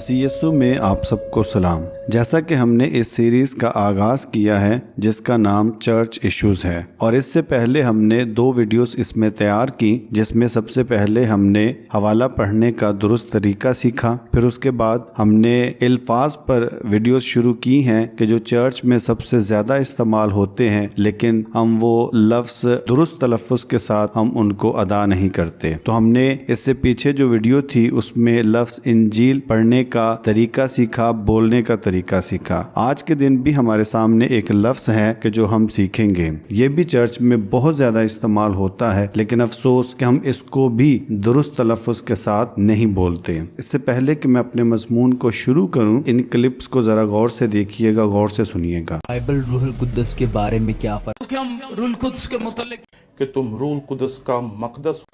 مسیح یسوع میں آپ سب کو سلام۔ جیسا کہ ہم نے اس سیریز کا آغاز کیا ہے جس کا نام چرچ ایشوز ہے، اور اس سے پہلے ہم نے 2 ویڈیوز اس میں تیار کی، جس میں سب سے پہلے ہم نے حوالہ پڑھنے کا درست طریقہ سیکھا، پھر اس کے بعد ہم نے الفاظ پر ویڈیوز شروع کی ہیں کہ جو چرچ میں سب سے زیادہ استعمال ہوتے ہیں، لیکن ہم وہ لفظ درست تلفظ کے ساتھ ہم ان کو ادا نہیں کرتے۔ تو ہم نے اس سے پیچھے جو ویڈیو تھی اس میں لفظ انجیل پڑھنے کا طریقہ سیکھا، بولنے کا طریقہ سیکھا۔ آج کے دن بھی ہمارے سامنے ایک لفظ ہے کہ جو ہم سیکھیں گے، یہ بھی چرچ میں بہت زیادہ استعمال ہوتا ہے، لیکن افسوس کہ ہم اس کو بھی درست تلفظ کے ساتھ نہیں بولتے۔ اس سے پہلے کہ میں اپنے مضمون کو شروع کروں، ان کلپس کو ذرا غور سے دیکھیے گا، غور سے سنیے گا۔ بائبل روح القدس کے بارے میں کیا فرق؟ کہ ہم روح القدس کے متعلق کہ تم روح القدس کا مقدس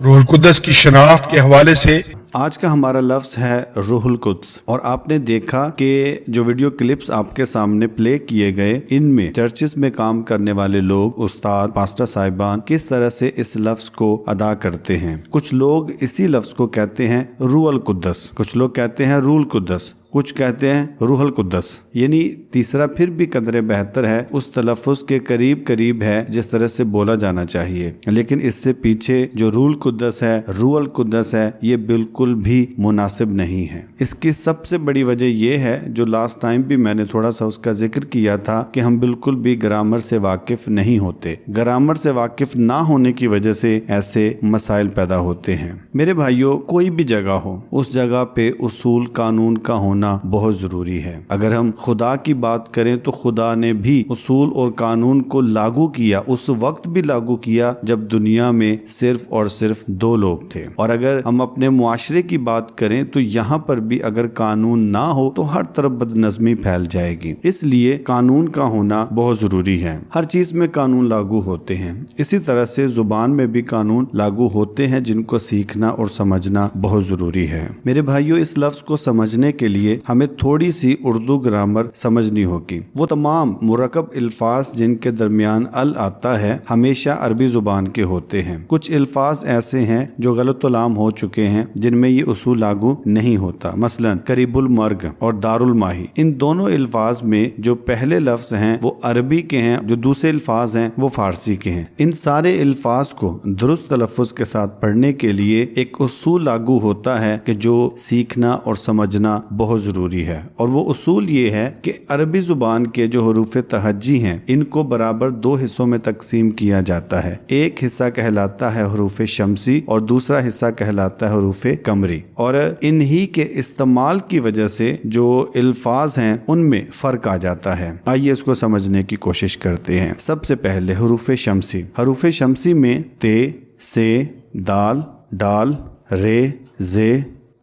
روح القدس کی شناخت کے حوالے سے آج کا ہمارا لفظ ہے روح القدس، اور آپ نے دیکھا کہ جو ویڈیو کلپس آپ کے سامنے پلے کیے گئے، ان میں چرچز میں کام کرنے والے لوگ، استاد، پاسٹر صاحبان کس طرح سے اس لفظ کو ادا کرتے ہیں۔ کچھ لوگ اسی لفظ کو کہتے ہیں روح القدس، کچھ لوگ کہتے ہیں روح القدس، کچھ کہتے ہیں روح القدس، یعنی تیسرا پھر بھی قدر بہتر ہے، اس تلفظ کے قریب ہے جس طرح سے بولا جانا چاہیے، لیکن اس سے پیچھے جو روح القدس ہے، روح القدس ہے، یہ بالکل بھی مناسب نہیں ہے۔ اس کی سب سے بڑی وجہ یہ ہے، جو لاسٹ ٹائم بھی میں نے تھوڑا سا اس کا ذکر کیا تھا، کہ ہم بالکل بھی گرامر سے واقف نہیں ہوتے۔ گرامر سے واقف نہ ہونے کی وجہ سے ایسے مسائل پیدا ہوتے ہیں۔ میرے بھائیوں، کوئی بھی جگہ ہو، اس جگہ پہ اصول قانون کا ہونا بہت ضروری ہے۔ اگر ہم خدا کی بات کریں تو خدا نے بھی اصول اور قانون کو لاگو کیا، اس وقت بھی لاگو کیا جب دنیا میں صرف اور صرف 2 لوگ تھے۔ اور اگر ہم اپنے معاشرے کی بات کریں تو یہاں پر بھی اگر قانون نہ ہو تو ہر طرف بدنظمی پھیل جائے گی۔ اس لیے قانون کا ہونا بہت ضروری ہے۔ ہر چیز میں قانون لاگو ہوتے ہیں، اسی طرح سے زبان میں بھی قانون لاگو ہوتے ہیں، جن کو سیکھنا اور سمجھنا بہت ضروری ہے۔ میرے بھائیوں، اس لفظ کو سمجھنے کے لیے ہمیں تھوڑی سی اردو گرامر سمجھنی ہوگی۔ وہ تمام مرکب الفاظ جن کے درمیان ال آتا ہے ہمیشہ عربی زبان کے ہوتے ہیں۔ کچھ الفاظ ایسے ہیں جو غلط العام ہو چکے ہیں، جن میں یہ اصول لاگو نہیں ہوتا، مثلا قریب المرگ اور دار الماہی۔ ان دونوں الفاظ میں جو پہلے لفظ ہیں وہ عربی کے ہیں، جو دوسرے الفاظ ہیں وہ فارسی کے ہیں۔ ان سارے الفاظ کو درست تلفظ کے ساتھ پڑھنے کے لیے ایک اصول لاگو ہوتا ہے کہ جو سیکھنا اور سمجھنا بہت ضروری ہے، اور وہ اصول یہ ہے کہ عربی زبان کے جو حروف تہجی ہیں ان کو برابر 2 حصوں میں تقسیم کیا جاتا ہے۔ ایک حصہ کہلاتا ہے حروف شمسی اور دوسرا حصہ کہلاتا ہے حروف قمری، اور انہی کے استعمال کی وجہ سے جو الفاظ ہیں ان میں فرق آ جاتا ہے۔ آئیے اس کو سمجھنے کی کوشش کرتے ہیں۔ سب سے پہلے حروف شمسی۔ حروف شمسی میں تے، سے، دال، ڈال، رے، زے،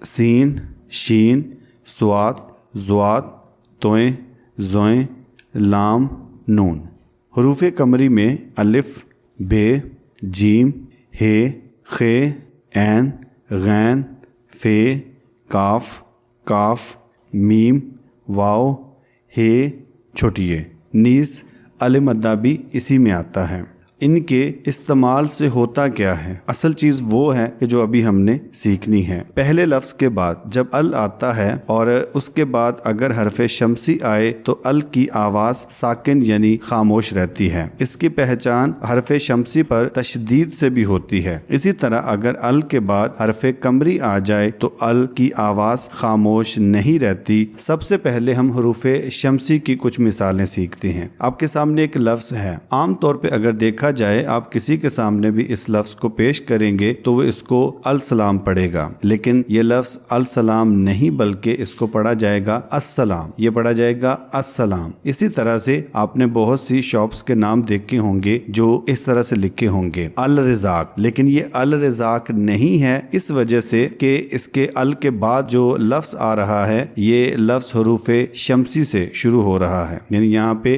سین، شین، سوات، زوات، توئیں، زوئیں، لام، نون۔ حروف قمری میں الف، بے، جیم، ہے، خے، عین، غین، فے، کاف، کاف، میم، واو، ہے، چھوٹیے، نیز ال مدہ بھی اسی میں آتا ہے۔ ان کے استعمال سے ہوتا کیا ہے؟ اصل چیز وہ ہے کہ جو ابھی ہم نے سیکھنی ہے۔ پہلے لفظ کے بعد جب ال آتا ہے اور اس کے بعد اگر حرف شمسی آئے تو ال کی آواز ساکن یعنی خاموش رہتی ہے۔ اس کی پہچان حرف شمسی پر تشدید سے بھی ہوتی ہے۔ اسی طرح اگر ال کے بعد حرف قمری آ جائے تو ال کی آواز خاموش نہیں رہتی۔ سب سے پہلے ہم حروف شمسی کی کچھ مثالیں سیکھتے ہیں۔ آپ کے سامنے ایک لفظ ہے، عام طور پہ اگر دیکھا جائے آپ کسی کے سامنے بھی اس لفظ کو پیش کریں گے تو وہ اس کو السلام پڑھے گا، لیکن یہ لفظ السلام نہیں بلکہ اس کو پڑھا جائے گا السلام، یہ پڑھا جائے گا السلام۔ اسی طرح سے آپ نے بہت سی شاپس کے نام دیکھے ہوں گے جو اس طرح سے لکھے ہوں گے الرزاق، لیکن یہ الرزاق نہیں ہے، اس وجہ سے کہ اس کے ال کے بعد جو لفظ آ رہا ہے یہ لفظ حروف شمسی سے شروع ہو رہا ہے، یعنی یہاں پہ